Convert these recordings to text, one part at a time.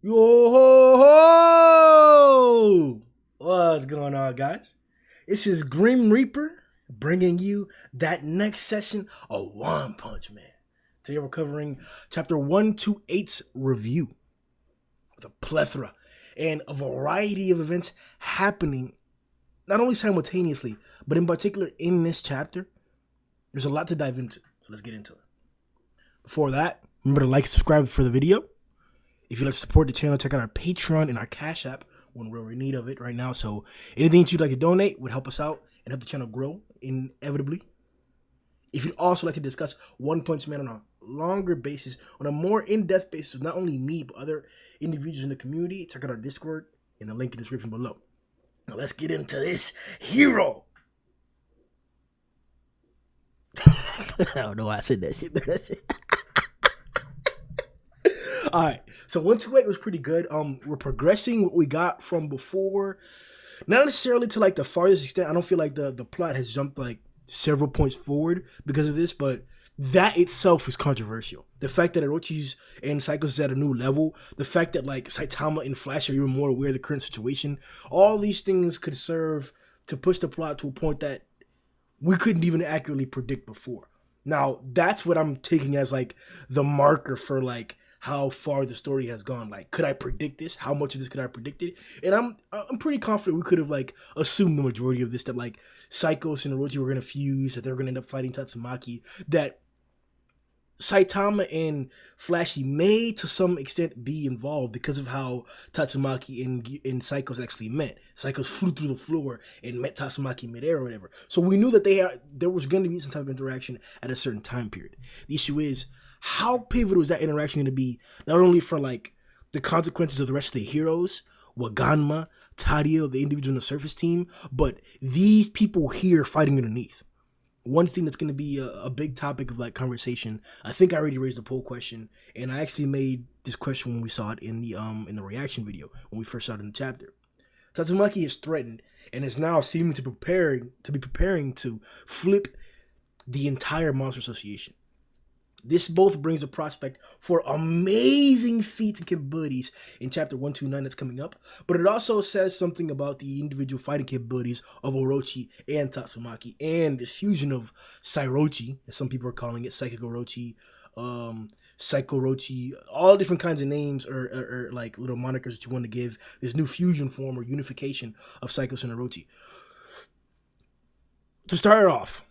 Yo ho ho! What's going on, guys? This is Grim Reaper bringing you that next session of One Punch Man. Today we're covering chapter 128's review with a plethora and a variety of events happening not only simultaneously, but in particular in this chapter. There's a lot to dive into, so let's get into it. Before that, remember to like and subscribe for the video. If you'd like to support the channel, check out our Patreon and our Cash App when we're in need of it right now. So anything that you'd like to donate would help us out and help the channel grow inevitably. If you'd also like to discuss One Punch Man on a longer basis, on a more in-depth basis with not only me, but other individuals in the community, check out our Discord in the link in the description below. Now let's get into this hero. I don't know why I said that shit. All right, so 128 was pretty good. We're progressing what we got from before, not necessarily to like the farthest extent. I don't feel like the plot has jumped like several points forward because of this, but that itself is controversial. The fact that Orochi's and psykos is at a new level, the fact that like Saitama and Flash are even more aware of the current situation, all these things could serve to push the plot to a point that we couldn't even accurately predict before. Now, that's what I'm taking as like the marker for like how far the story has gone. Like, could I predict this? How much of this could I predict it? And I'm pretty confident we could have like assumed the majority of this, that like psykos and Orochi were gonna fuse, that they were gonna end up fighting Tatsumaki, that Saitama and Flashy may to some extent be involved because of how Tatsumaki and psykos actually met. Psykos flew through the floor and met Tatsumaki midair or whatever. So we knew that there was going to be some type of interaction at a certain time period. The issue is, how pivotal is that interaction going to be, not only for like the consequences of the rest of the heroes, Waganma, Tadio, the individual on the surface team, but these people here fighting underneath. One thing that's going to be a big topic of like conversation. I think I already raised a poll question, and I actually made this question when we saw it in the reaction video when we first saw it in the chapter. Tatsumaki is threatened and is now seeming to be preparing to flip the entire Monster Association. This both brings the prospect for amazing feats and capabilities in chapter 129 that's coming up, but it also says something about the individual fighting capabilities of Orochi and Tatsumaki, and this fusion of Psyrochi, as some people are calling it, Psychic Orochi, Psycho Orochi, all different kinds of names or like little monikers that you want to give this new fusion form or unification of Psychos and Orochi. To start it off,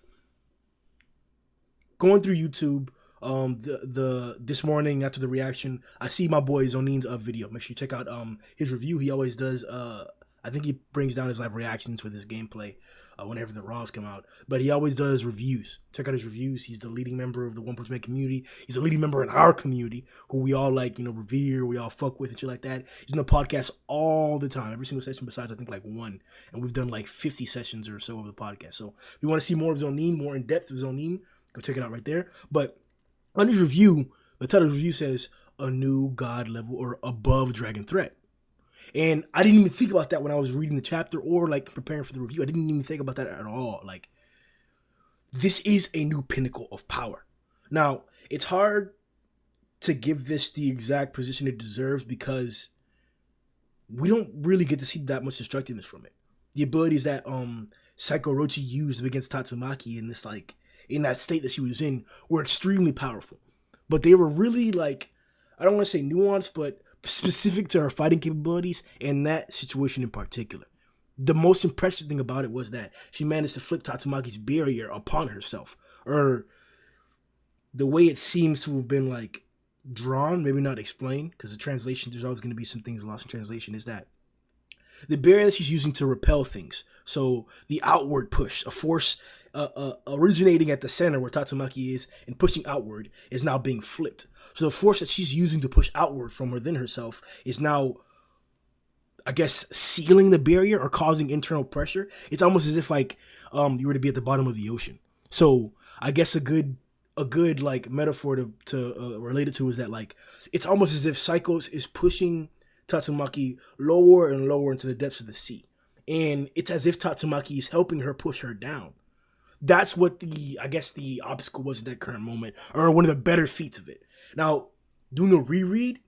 going through YouTube, this morning after the reaction, I see my boy Zhoniin's video. Make sure you check out his review. He always does I think he brings down his live reactions with his gameplay whenever the Raws come out, but he always does reviews. Check out his reviews. He's the leading member of the One Punch Man community. He's a leading member in our community who we all like, revere, we all fuck with and shit like that. He's on the podcast all the time, every single session besides I think like one, and we've done like 50 sessions or so of the podcast. So if you want to see more of Zhoniin, more in depth of Zhoniin, go check it out right there. But on his review, the title of the review says, a new god level or above dragon threat. And I didn't even think about that when I was reading the chapter or like preparing for the review. I didn't even think about that at all. Like, this is a new pinnacle of power. Now, it's hard to give this the exact position it deserves because we don't really get to see that much destructiveness from it. The abilities that Psycho Orochi used against Tatsumaki in this like in that state that she was in were extremely powerful. But they were really like, I don't want to say nuanced, but specific to her fighting capabilities in that situation in particular. The most impressive thing about it was that she managed to flip Tatsumaki's barrier upon herself. Or the way it seems to have been like drawn, maybe not explained, because the translation, there's always going to be some things lost in translation, is that the barrier that she's using to repel things. So the outward push, a force originating at the center where Tatsumaki is and pushing outward, is now being flipped. So the force that she's using to push outward from within herself is now, I guess, sealing the barrier or causing internal pressure. It's almost as if like you were to be at the bottom of the ocean. So I guess a good like metaphor to relate it to is that like it's almost as if psykos is pushing Tatsumaki lower and lower into the depths of the sea. And it's as if Tatsumaki is helping her push her down. That's what I guess the obstacle was at that current moment, or one of the better feats of it. Now, doing a reread,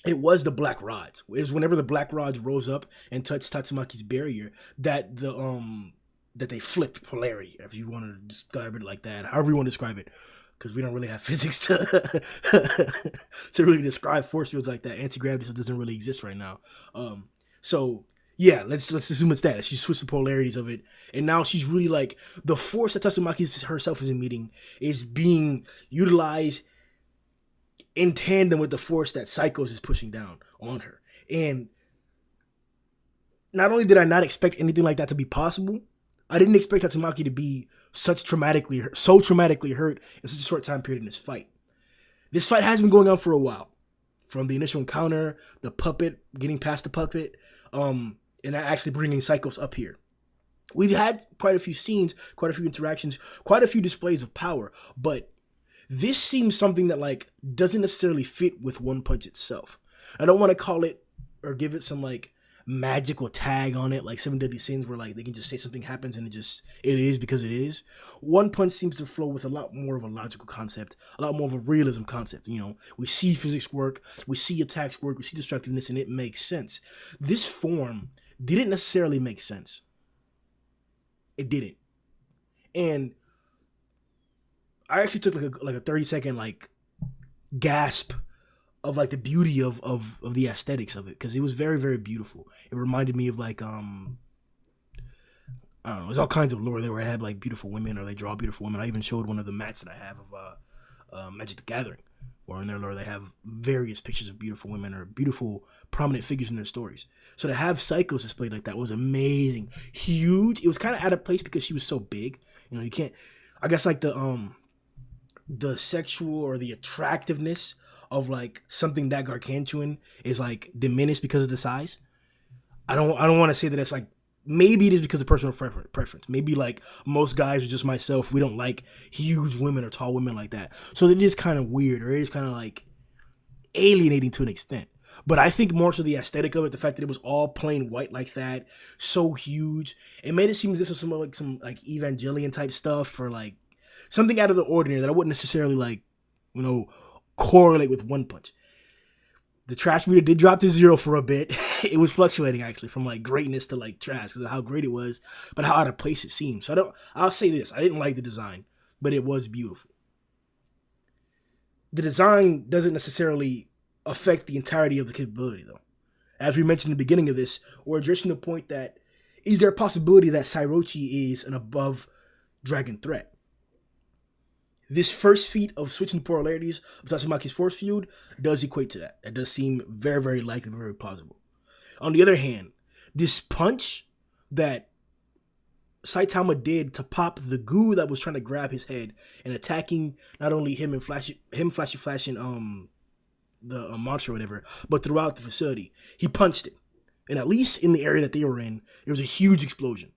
it was the black rods. It was whenever the black rods rose up and touched Tatsumaki's barrier that that they flipped polarity, if you want to describe it like that, however you want to describe it, because we don't really have physics to to really describe force fields like that. Anti-gravity doesn't really exist right now. So yeah, let's assume it's that. She switched the polarities of it, and now she's really like the force that Tatsumaki herself is emitting is being utilized in tandem with the force that psykos is pushing down on her. And not only did I not expect anything like that to be possible, I didn't expect Tatsumaki to be so traumatically hurt in such a short time period in this fight. This fight has been going on for a while. From the initial encounter, the puppet, getting past the puppet, and actually bringing psykos up here. We've had quite a few scenes, quite a few interactions, quite a few displays of power, but this seems something that like doesn't necessarily fit with One Punch itself. I don't want to call it or give it some like magical tag on it, like Seven Deadly Sins, where like they can just say something happens and it is because it is. One Punch seems to flow with a lot more of a logical concept, a lot more of a realism concept. You know, we see physics work, we see attacks work, we see destructiveness, and it makes sense. This form didn't necessarily make sense. It didn't, and I actually took like a 30-second like gasp of like the beauty of the aesthetics of it, because it was very, very beautiful. It reminded me of like I don't know, there's all kinds of lore there where I have like beautiful women or they draw beautiful women. I even showed one of the mats that I have of Magic the Gathering, where in their lore they have various pictures of beautiful women or beautiful prominent figures in their stories. So to have psykos displayed like that was amazing, huge. It was kind of out of place because she was so big. You know, you can't. I guess like the sexual or the attractiveness of like something that gargantuan is like diminished because of the size. I don't want to say that it's like, maybe it is because of personal preference. Maybe like most guys or just myself, we don't like huge women or tall women like that. So it is kind of weird, or it is kind of like alienating to an extent. But I think more so the aesthetic of it, the fact that it was all plain white like that, so huge, it made it seem as if it was some Evangelion type stuff, or like something out of the ordinary that I wouldn't necessarily like, you know, correlate with One Punch. The trash meter did drop to 0 for a bit. It was fluctuating actually from like greatness to like trash because of how great it was, but how out of place it seemed. So I'll say this, I didn't like the design, but it was beautiful. The design doesn't necessarily affect the entirety of the capability though. As we mentioned in the beginning of this, we're addressing the point that is there a possibility that Orochi is an above dragon threat? This first feat of switching polarities of Tatsumaki's force field does equate to that. That does seem very, very likely, very plausible. On the other hand, this punch that Saitama did to pop the goo that was trying to grab his head and attacking not only him and flashing the monster or whatever, but throughout the facility, he punched it. And at least in the area that they were in, there was a huge explosion.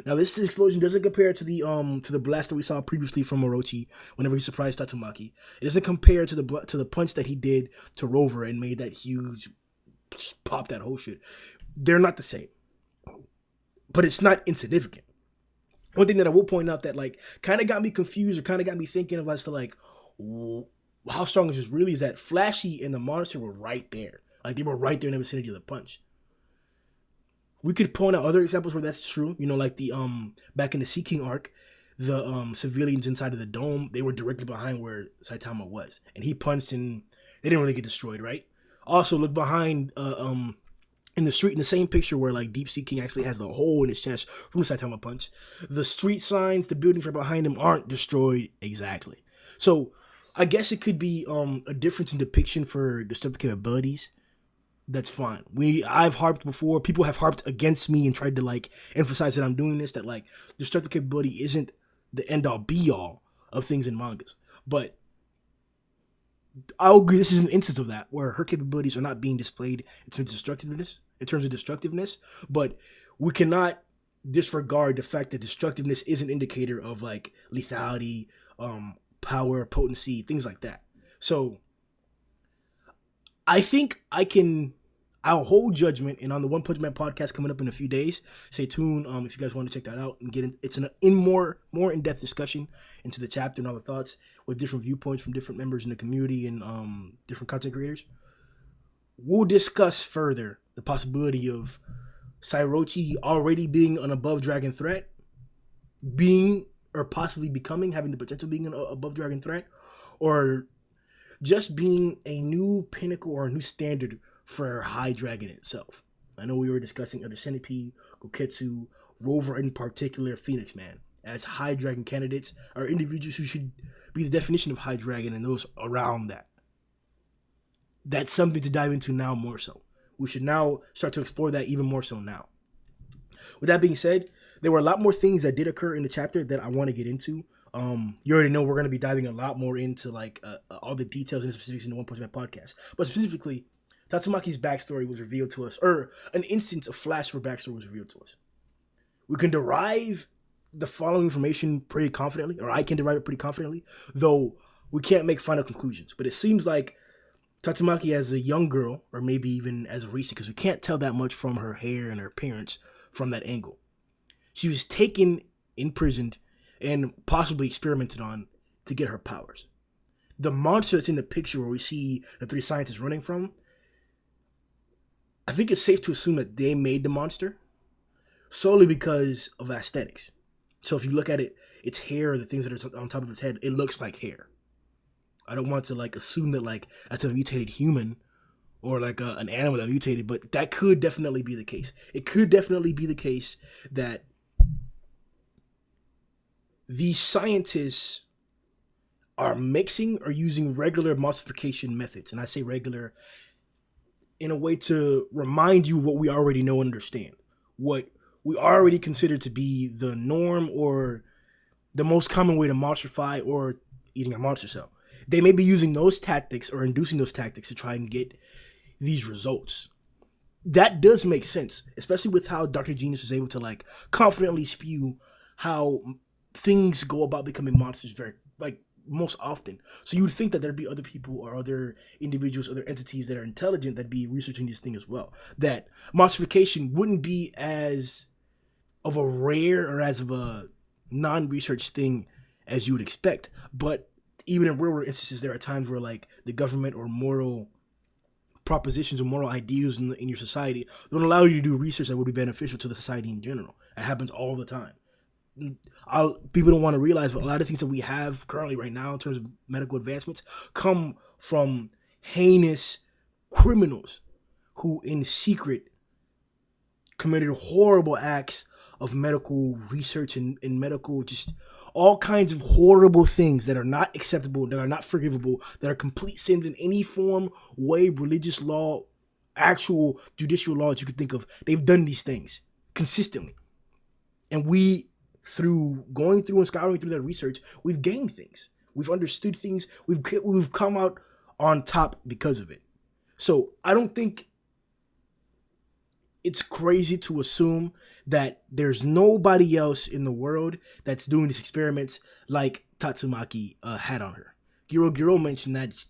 Now, this explosion doesn't compare to the blast that we saw previously from Orochi whenever he surprised Tatsumaki. It doesn't compare to the punch that he did to Rover and made that huge pop, that whole shit. They're not the same, but it's not insignificant. One thing that I will point out that like kind of got me confused or kind of got me thinking of as to like how strong is this really is that Flashy and the monster were right there, like they were right there in the vicinity of the punch. We could point out other examples where that's true. You know, like the back in the Sea King arc, the civilians inside of the dome, they were directly behind where Saitama was, and he punched and they didn't really get destroyed, right? Also, look behind in the street in the same picture where like Deep Sea King actually has the hole in his chest from the Saitama punch. The street signs, the buildings right behind him aren't destroyed exactly. So I guess it could be a difference in depiction for destructive capabilities. That's fine. I've harped before. People have harped against me and tried to like emphasize that I'm doing this, that like destructive capability isn't the end all be all of things in mangas. But I'll agree this is an instance of that where her capabilities are not being displayed in terms of destructiveness, but we cannot disregard the fact that destructiveness is an indicator of like lethality, power, potency, things like that. So I think I'll hold judgment, and on the One Punch Man podcast coming up in a few days, stay tuned if you guys want to check that out and get in. It's an more in-depth discussion into the chapter and all the thoughts with different viewpoints from different members in the community and different content creators. we'll discuss further the possibility of Orochi already being an above dragon threat, being or possibly becoming, having the potential of being an above dragon threat, or just being a new pinnacle or a new standard for High Dragon itself. I know we were discussing other Centipede, Goketsu, Rover in particular, Phoenix Man, as High Dragon candidates are individuals who should be the definition of High Dragon and those around that. That's something to dive into now more so. We should now start to explore that even more so now. With that being said, there were a lot more things that did occur in the chapter that I want to get into. You already know we're going to be diving a lot more into like all the details and the specifics in the One Punch Man podcast. But specifically, Tatsumaki's backstory was revealed to us, or an instance of flash for backstory was revealed to us. We can derive the following information pretty confidently, or I can derive it pretty confidently, though we can't make final conclusions. But it seems like Tatsumaki as a young girl, or maybe even as a recent, because we can't tell that much from her hair and her appearance from that angle. She was taken, imprisoned, and possibly experimented on to get her powers. The monster that's in the picture where we see the three scientists running from, I think it's safe to assume that they made the monster solely because of aesthetics. So if you look at it, its hair, the things that are on top of its head, it looks like hair. I don't want to like assume that like that's a mutated human or like an animal that mutated, but that could definitely be the case. It could definitely be the case that these scientists are mixing or using regular monstrification methods. And I say regular in a way to remind you what we already know and understand. What we already consider to be the norm or the most common way to monstrify or eating a monster cell. They may be using those tactics or inducing those tactics to try and get these results. That does make sense, especially with how Dr. Genius was able to like confidently spew how things go about becoming monsters very like most often. So you would think that there'd be other people or other individuals, other entities that are intelligent that'd be researching this thing as well. That monstrification wouldn't be as of a rare or as of a non-research thing as you would expect. But even in real world instances, there are times where like the government or moral propositions or moral ideas in your society don't allow you to do research that would be beneficial to the society in general. It happens all the time. People don't want to realize, but a lot of things that we have currently right now in terms of medical advancements come from heinous criminals who in secret committed horrible acts of medical research and medical, just all kinds of horrible things that are not acceptable, that are not forgivable, that are complete sins in any form, way, religious law, actual judicial laws you could think of. They've done these things consistently. And we, through going through and scouring through that research, we've gained things. We've understood things. We've come out on top because of it. So I don't think it's crazy to assume that there's nobody else in the world that's doing these experiments like Tatsumaki had on her. Garou mentioned that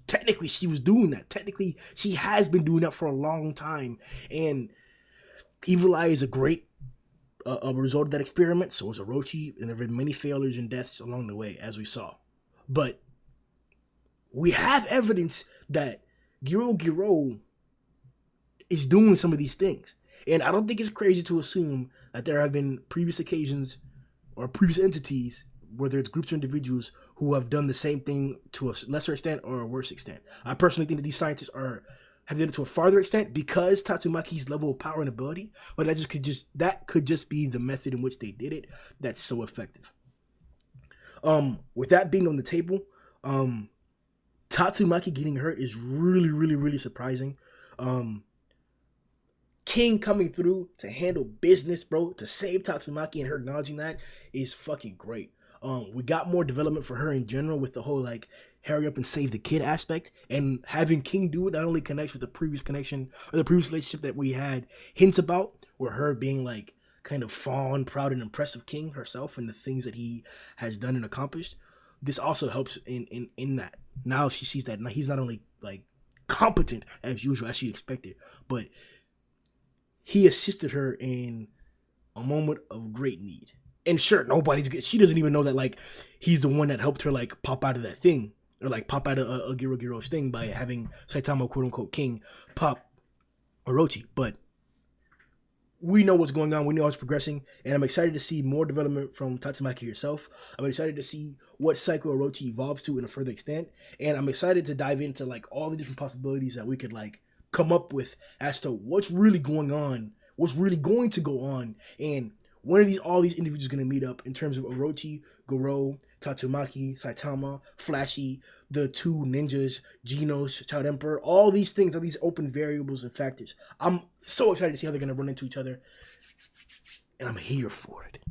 technically she was doing that. Technically, she has been doing that for a long time. And Evil Eye is a great a result of that experiment. So was Orochi, and there have been many failures and deaths along the way, as we saw. But we have evidence that Garou is doing some of these things. And I don't think it's crazy to assume that there have been previous occasions or previous entities, whether it's groups or individuals, who have done the same thing to a lesser extent or a worse extent. I personally think that these scientists have done it to a farther extent because Tatsumaki's level of power and ability, but that could just be the method in which they did it that's so effective. With that being on the table, Tatsumaki getting hurt is really, really, really surprising. King coming through to handle business, bro, to save Tatsumaki, and her acknowledging that is fucking great. We got more development for her in general with the whole like hurry up and save the kid aspect, and having King do it not only connects with the previous connection or the previous relationship that we had hints about, where her being like kind of fond, proud, and impressive King herself and the things that he has done and accomplished. This also helps in that. Now she sees that he's not only like competent as usual as she expected, but he assisted her in a moment of great need. And sure, she doesn't even know that like he's the one that helped her like pop out of that thing or like pop out a Giro's thing by having Saitama, quote unquote, king, pop Orochi. But we know what's going on. We know how it's progressing, and I'm excited to see more development from Tatsumaki herself. I'm excited to see what Psycho Orochi evolves to in a further extent, and I'm excited to dive into like all the different possibilities that we could like come up with as to what's really going on, what's really going to go on, and when are all these individuals going to meet up in terms of Orochi, Garou, Tatsumaki, Saitama, Flashy, the two ninjas, Genos, Child Emperor, all these things are these open variables and factors. I'm so excited to see how they're going to run into each other, and I'm here for it.